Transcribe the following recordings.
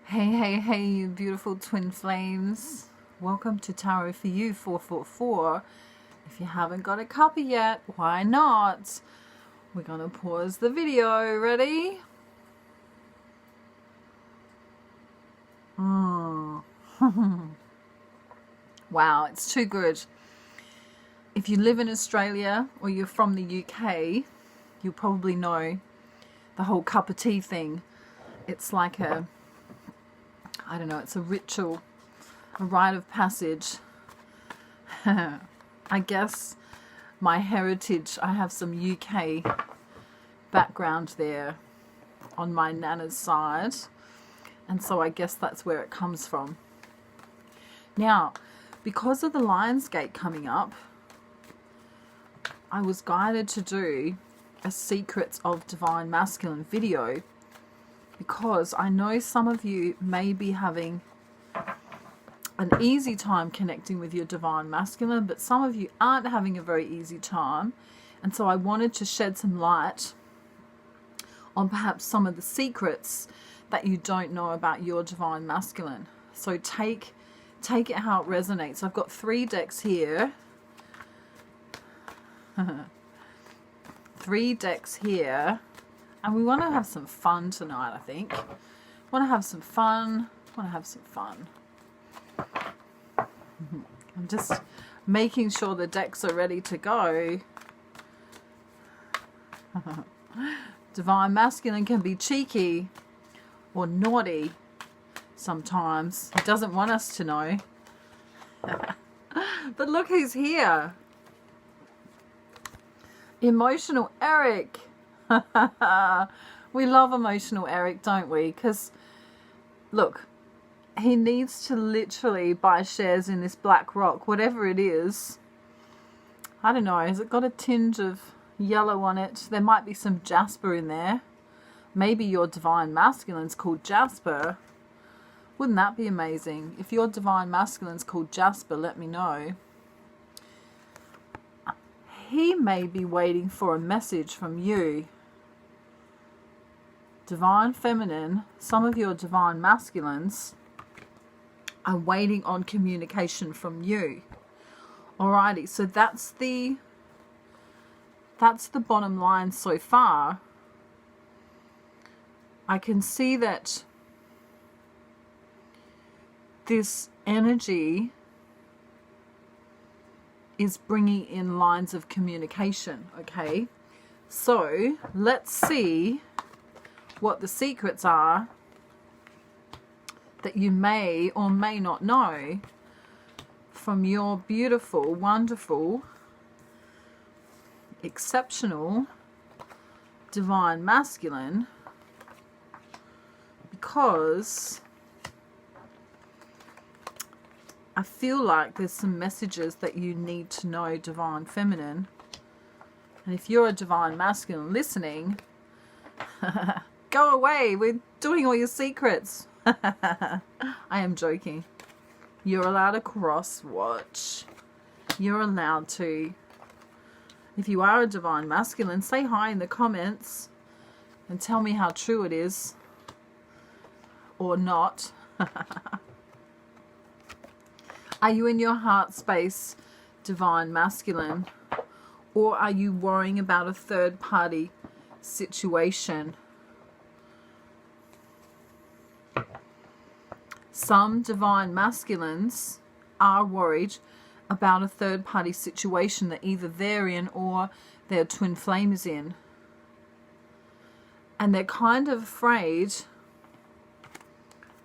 Hey, hey, hey, you beautiful twin flames. Welcome to Tarot for You 444. If you haven't got a copy yet, why not? We're going to pause the video. Ready? Wow, it's too good. If you live in Australia or you're from the UK, you'll probably know the whole cup of tea thing. It's like I don't know, it's a ritual, a rite of passage. I guess my heritage, I have some UK background there on my nana's side, and so I guess that's where it comes from. Now, because of the Lionsgate coming up, I was guided to do a Secrets of Divine Masculine video, because I know some of you may be having an easy time connecting with your Divine Masculine, but some of you aren't having a very easy time. And so I wanted to shed some light on perhaps some of the secrets that you don't know about your Divine Masculine. So take it how it resonates. I've got 3 decks here. 3 decks here. And we want to have some fun tonight, I think. Want to have some fun. I'm just making sure the decks are ready to go. Divine Masculine can be cheeky or naughty sometimes. He doesn't want us to know. But look who's here. Emotional Eric. We love emotional Eric, don't we? Because look, he needs to literally buy shares in this black rock, whatever it is. I don't know, has it got a tinge of yellow on it? There might be some jasper in there. Maybe your Divine Masculine's called Jasper. Wouldn't that be amazing? If your Divine Masculine's called Jasper, let me know. He may be waiting for a message from you. Divine Feminine, some of your Divine Masculines are waiting on communication from you. Alrighty, so that's the bottom line so far. I can see that this energy is bringing in lines of communication, okay? So let's see what the secrets are that you may or may not know from your beautiful, wonderful, exceptional Divine Masculine, because I feel like there's some messages that you need to know, Divine Feminine. And if you're a Divine Masculine listening, go away, we're doing all your secrets. I am joking. You're allowed to cross watch. You're allowed to. If you are a Divine Masculine, say hi in the comments and tell me how true it is or not. Are you in your heart space, Divine Masculine? Or are you worrying about a third party situation? Some Divine Masculines are worried about a third party situation that either they're in or their twin flame is in. And they're kind of afraid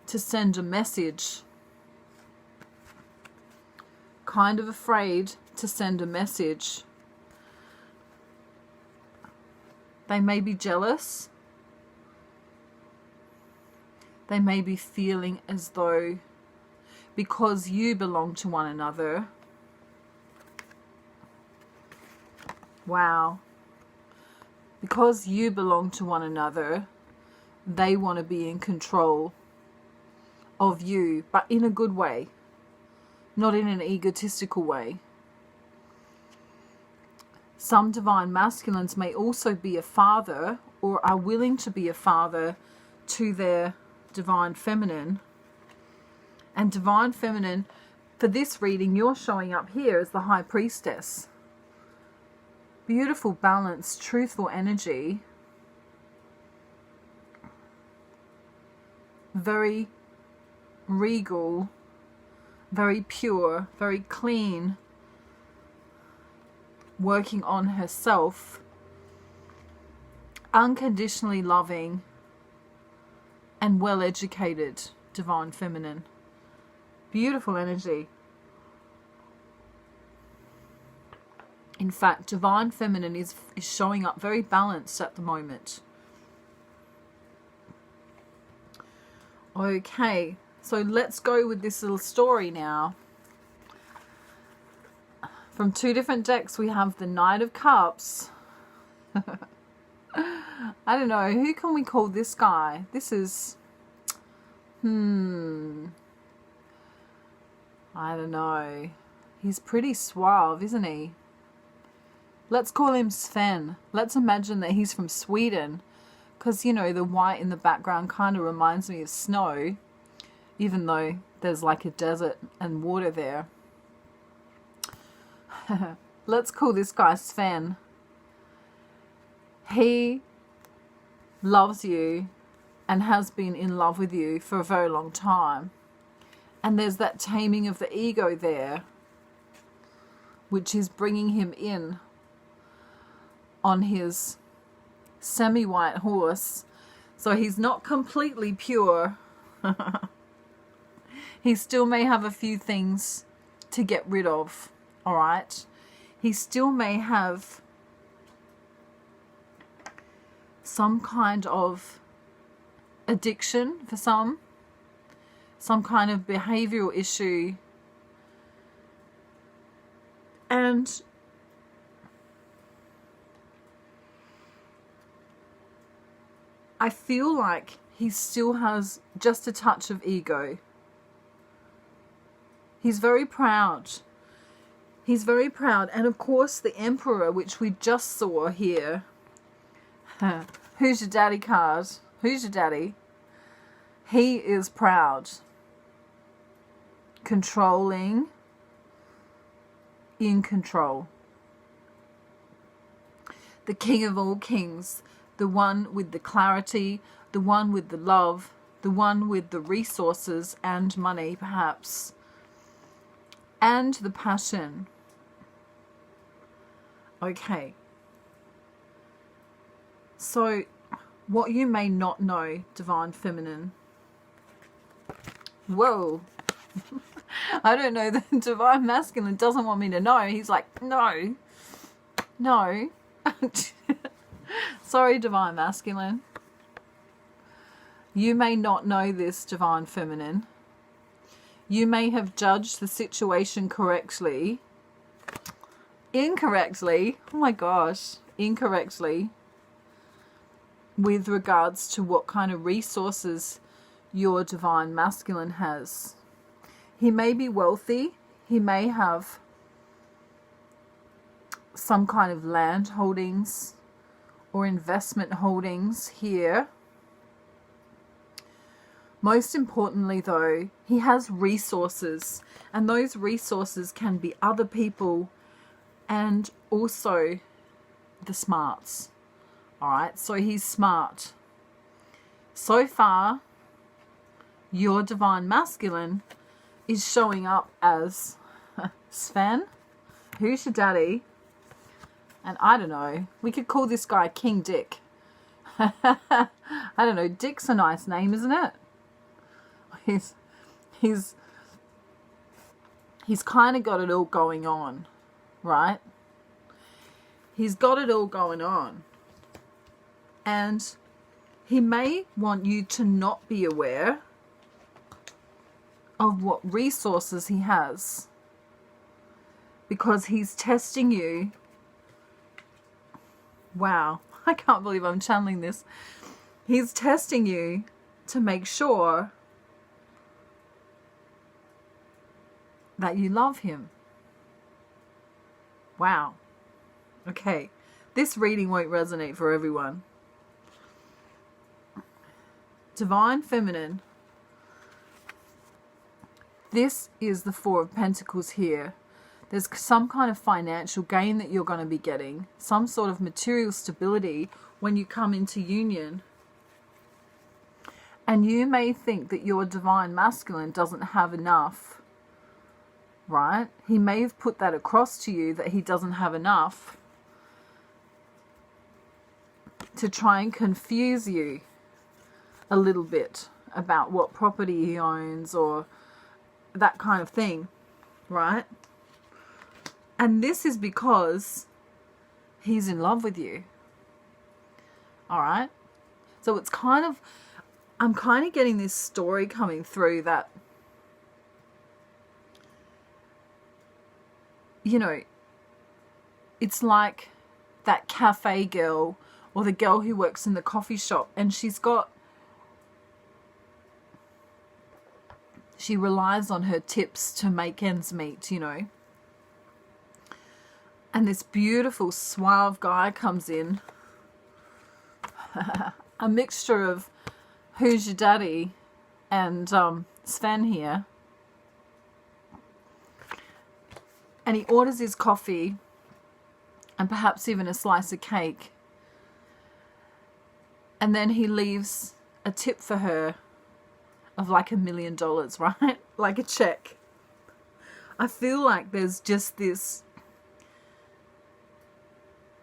to send a message. Kind of afraid to send a message. They may be jealous. They may be feeling as though because you belong to one another. Wow. Because you belong to one another, they want to be in control of you, but in a good way. Not in an egotistical way. Some Divine Masculines may also be a father or are willing to be a father to their Divine Feminine. And Divine Feminine, for this reading, you're showing up here as the High Priestess. Beautiful, balanced, truthful energy. Very regal, very pure, very clean. Working on herself. Unconditionally loving and well educated Divine Feminine. Beautiful energy. In fact, Divine Feminine is showing up very balanced at the moment. Okay, so let's go with this little story now. From two different decks, we have the Knight of Cups. I don't know, who can we call this guy? This is... I don't know. He's pretty suave, isn't he? Let's call him Sven. Let's imagine that he's from Sweden. Because, you know, the white in the background kind of reminds me of snow. Even though there's like a desert and water there. Let's call this guy Sven. He loves you and has been in love with you for a very long time. And there's that taming of the ego there, which is bringing him in on his semi-white horse. So he's not completely pure. He still may have a few things to get rid of. Alright? He still may have some kind of addiction for some kind of behavioral issue, and I feel like he still has just a touch of ego. He's very proud. He's very proud. And of course the Emperor, which we just saw here. Who's your daddy card? Who's your daddy? He is proud. Controlling. In control. The King of all kings. The one with the clarity. The one with the love. The one with the resources and money, perhaps. And the passion. Okay. So, what you may not know, Divine Feminine. Whoa. I don't know, the Divine Masculine doesn't want me to know. He's like, no. No. Sorry, Divine Masculine. You may not know this, Divine Feminine. You may have judged the situation correctly. Incorrectly. Oh my gosh. Incorrectly. With regards to what kind of resources your Divine Masculine has. He may be wealthy. He may have some kind of land holdings or investment holdings here. Most importantly though, he has resources, and those resources can be other people and also the smarts. Alright, so he's smart. So far, your Divine Masculine is showing up as Sven. Who's your daddy? And I don't know, we could call this guy King Dick. I don't know, Dick's a nice name, isn't it? He's kind of got it all going on, right? He's got it all going on. And he may want you to not be aware of what resources he has, because he's testing you. Wow, I can't believe I'm channeling this. He's testing you to make sure that you love him. Wow. Okay, this reading won't resonate for everyone. Divine Feminine, This is the Four of Pentacles here. There's some kind of financial gain that you're going to be getting. Some sort of material stability when you come into union. And you may think that your divine masculine doesn't have enough, right? He may have put that across to you that he doesn't have enough to try and confuse you a little bit about what property he owns or that kind of thing, right? And this is because he's in love with you. All right? So it's kind of, I'm kind of getting this story coming through that, you know, it's like that cafe girl or the girl who works in the coffee shop, and she relies on her tips to make ends meet, you know. And this beautiful, suave guy comes in. A mixture of Who's Your Daddy and Sven here. And he orders his coffee and perhaps even a slice of cake. And then he leaves a tip for her of like $1 million, right? Like a check. I feel like there's just this,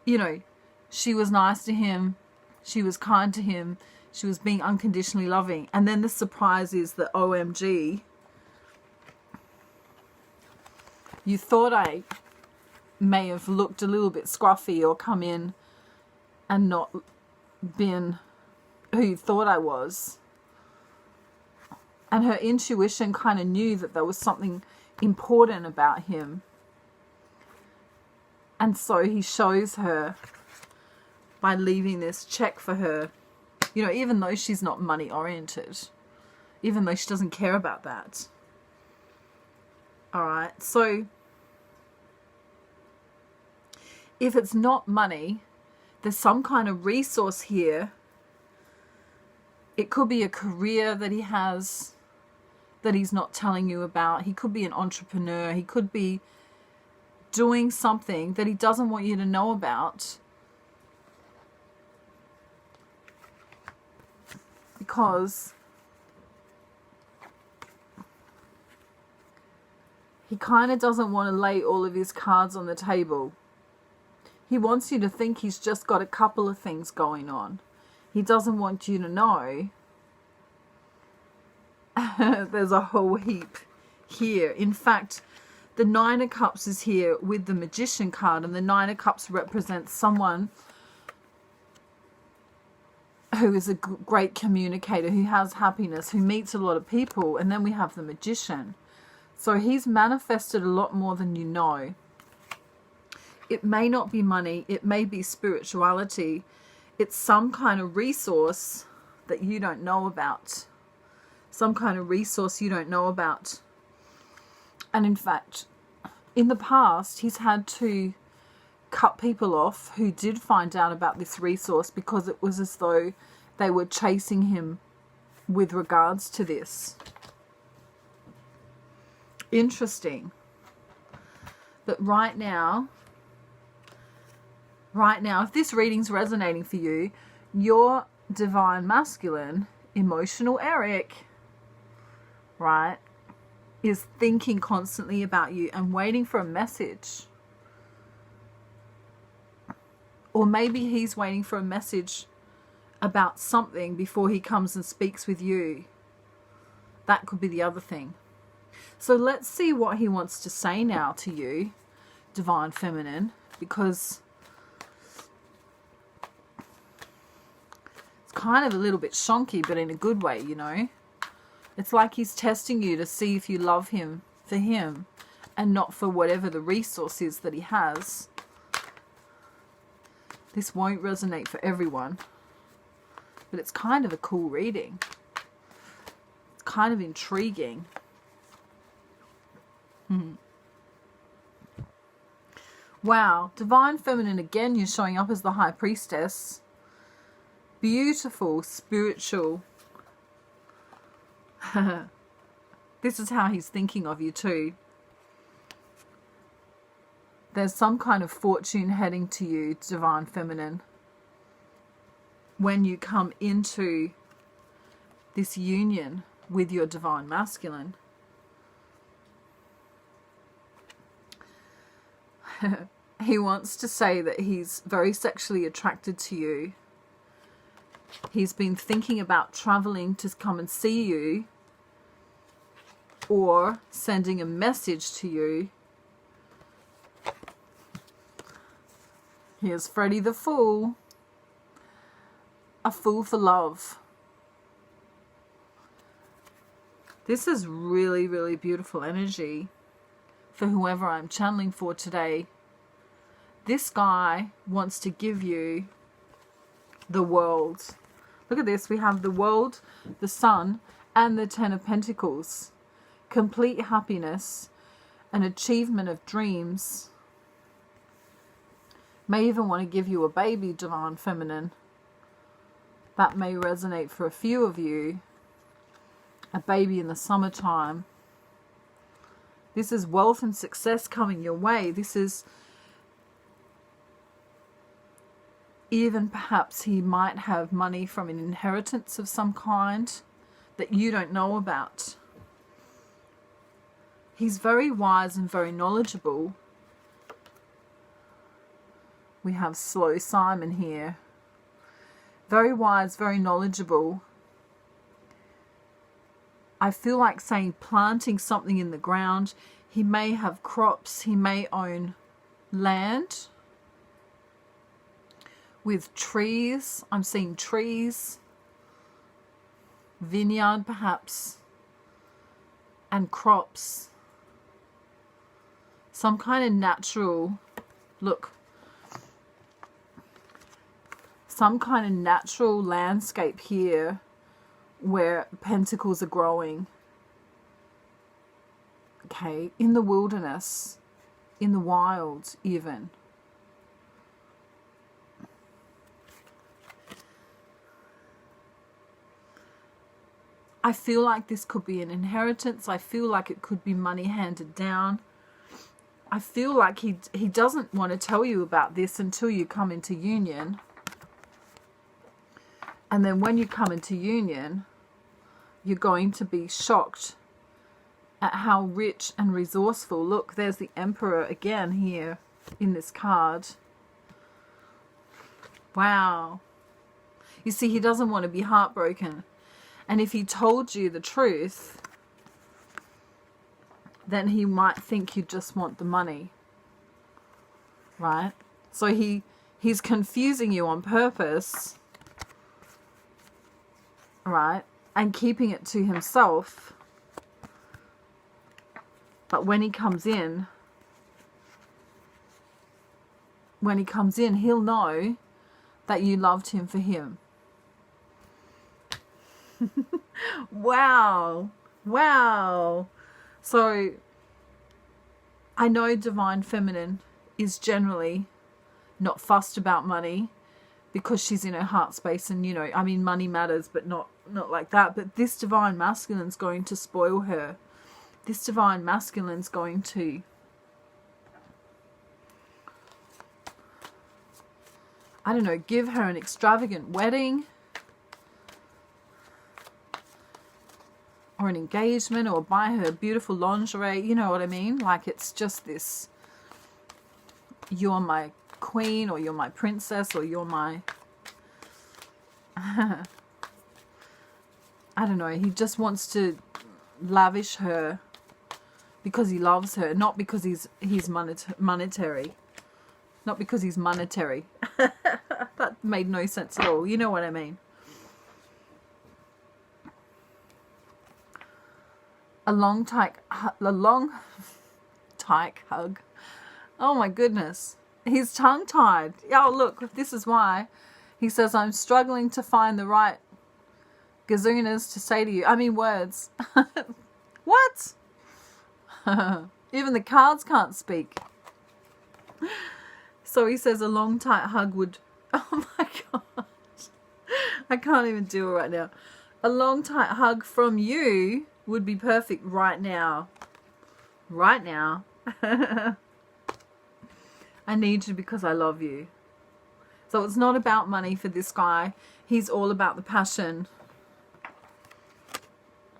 you know, she was nice to him, she was kind to him, she was being unconditionally loving. And then the surprise is that, OMG, you thought I may have looked a little bit scruffy or come in and not been who you thought I was. And her intuition kind of knew that there was something important about him. And so he shows her by leaving this check for her. You know, even though she's not money oriented. Even though she doesn't care about that. Alright, so if it's not money, there's some kind of resource here. It could be a career that he has that he's not telling you about. He could be an entrepreneur. He could be doing something that he doesn't want you to know about. Because he kind of doesn't want to lay all of his cards on the table. He wants you to think he's just got a couple of things going on. He doesn't want you to know there's a whole heap here. In fact, the Nine of Cups is here with the Magician card, and the Nine of Cups represents someone who is a great communicator, who has happiness, who meets a lot of people. And then we have the Magician. So he's manifested a lot more than you know. It may not be money. It may be spirituality. It's some kind of resource that you don't know about. Some kind of resource you don't know about. And in fact, in the past, he's had to cut people off who did find out about this resource because it was as though they were chasing him with regards to this. Interesting. But right now, if this reading's resonating for you, your divine masculine, emotional Eric, right, is thinking constantly about you and waiting for a message. Or maybe he's waiting for a message about something before he comes and speaks with you. That could be the other thing. So let's see what he wants to say now to you, Divine Feminine, because it's kind of a little bit shonky, but in a good way, you know. It's like he's testing you to see if you love him for him and not for whatever the resource is that he has. This won't resonate for everyone, but it's kind of a cool reading. It's kind of intriguing. Wow, Divine Feminine again, you're showing up as the High Priestess. Beautiful, spiritual. This is how he's thinking of you too. There's some kind of fortune heading to you, Divine Feminine, when you come into this union with your Divine Masculine. He wants to say that he's very sexually attracted to you. He's been thinking about traveling to come and see you, or sending a message to you. Here's Freddie the Fool. A fool for love. This is really, really beautiful energy for whoever I'm channeling for today. This guy wants to give you the world. Look at this. We have the world, the sun, and the Ten of Pentacles. Complete happiness, an achievement of dreams. May even want to give you a baby, Divine Feminine. That may resonate for a few of you. A baby in the summertime. This is wealth and success coming your way. This is even perhaps he might have money from an inheritance of some kind that you don't know about. He's very wise and very knowledgeable. We have Slow Simon here. Very wise, very knowledgeable. I feel like saying planting something in the ground. He may have crops. He may own land with trees. I'm seeing trees. Vineyard perhaps. And crops. Some kind of natural, look, some kind of natural landscape here where pentacles are growing. Okay, in the wilderness, in the wild even. I feel like this could be an inheritance. I feel like it could be money handed down. I feel like he doesn't want to tell you about this until you come into union. And then when you come into union, you're going to be shocked at how rich and resourceful. Look, there's the Emperor again here in this card. Wow. You see, he doesn't want to be heartbroken. And if he told you the truth, then he might think you just want the money. Right? So he's confusing you on purpose. Right? And keeping it to himself. But when he comes in, he'll know that you loved him for him. Wow. Wow. So I know Divine Feminine is generally not fussed about money because she's in her heart space, and, you know, I mean, money matters, but not like that. But this Divine Masculine's going to spoil her. This Divine Masculine's going to I don't know, give her an extravagant wedding or an engagement, or buy her beautiful lingerie, you know what I mean? Like, it's just this, you're my queen, or you're my princess, or you're my I don't know, he just wants to lavish her because he loves her, not because he's monetary. Not because he's monetary. That made no sense at all. You know what I mean. A long tyke hug. Oh my goodness. He's tongue-tied. Oh, look, this is why. He says, I'm struggling to find the right gazoonas to say to you. I mean, words. What? Even the cards can't speak. So he says a long, tight hug would... Oh my gosh. I can't even do it right now. A long, tight hug from you would be perfect right now. Right now. I need you because I love you. So it's not about money for this guy. He's all about the passion.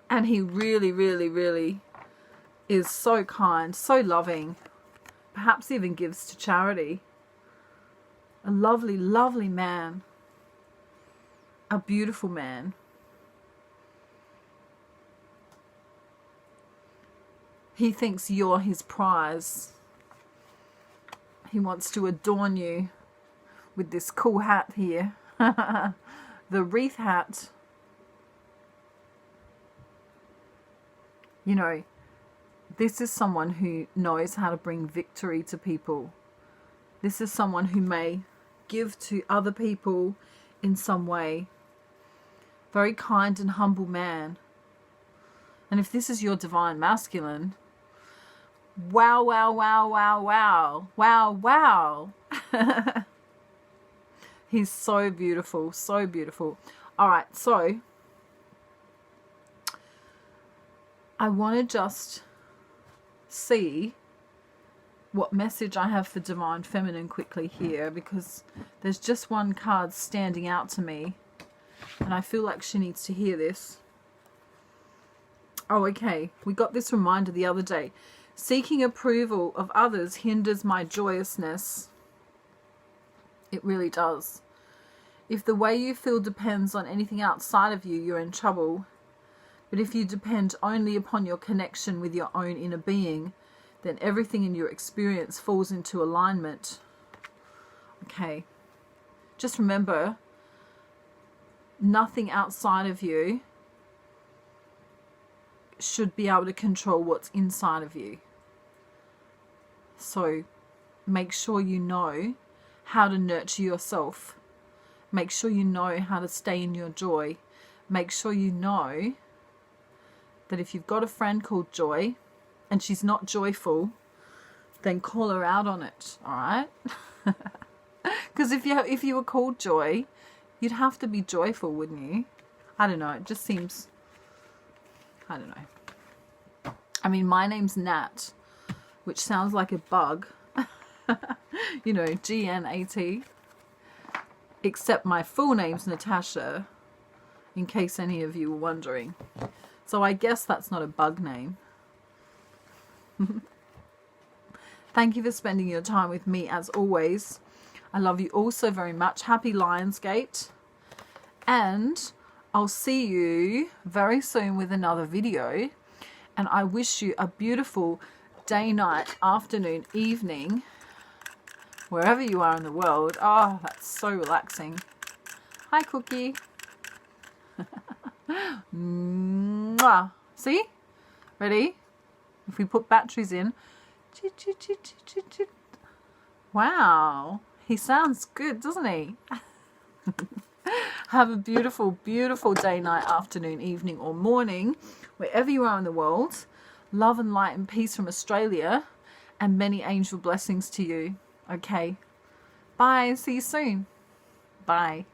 And he really, really, really is so kind, so loving. Perhaps even gives to charity. A lovely, lovely man. A beautiful man. He thinks you're his prize. He wants to adorn you with this cool hat here. The wreath hat. You know, this is someone who knows how to bring victory to people. This is someone who may give to other people in some way. Very kind and humble man. And if this is your divine masculine, wow, wow, wow, wow, wow, wow, wow. He's so beautiful, so beautiful. All right, so I want to just see what message I have for Divine Feminine quickly here, because there's just one card standing out to me and I feel like she needs to hear this. Oh, okay. We got this reminder the other day. Seeking approval of others hinders my joyousness. It really does. If the way you feel depends on anything outside of you, you're in trouble. But if you depend only upon your connection with your own inner being, then everything in your experience falls into alignment. Okay. Just remember, nothing outside of you should be able to control what's inside of you. So make sure you know how to nurture yourself. Make sure you know how to stay in your joy. Make sure you know that if you've got a friend called Joy and she's not joyful, then call her out on it, all right? Because if you were called Joy, you'd have to be joyful, wouldn't you? I don't know. It just seems, I don't know. I mean, my name's Nat, which sounds like a bug. You know, G-N-A-T. Except my full name's Natasha, in case any of you were wondering. So I guess that's not a bug name. Thank you for spending your time with me as always. I love you all so very much. Happy Lionsgate. And I'll see you very soon with another video. And I wish you a beautiful day, night, afternoon, evening, wherever you are in the world. Oh, that's so relaxing. Hi, Cookie. Mwah. See? Ready? If we put batteries in. Wow. He sounds good, doesn't he? Have a beautiful, beautiful day, night, afternoon, evening, or morning, wherever you are in the world. Love and light and peace from Australia, and many angel blessings to you. Okay. Bye. See you soon. Bye.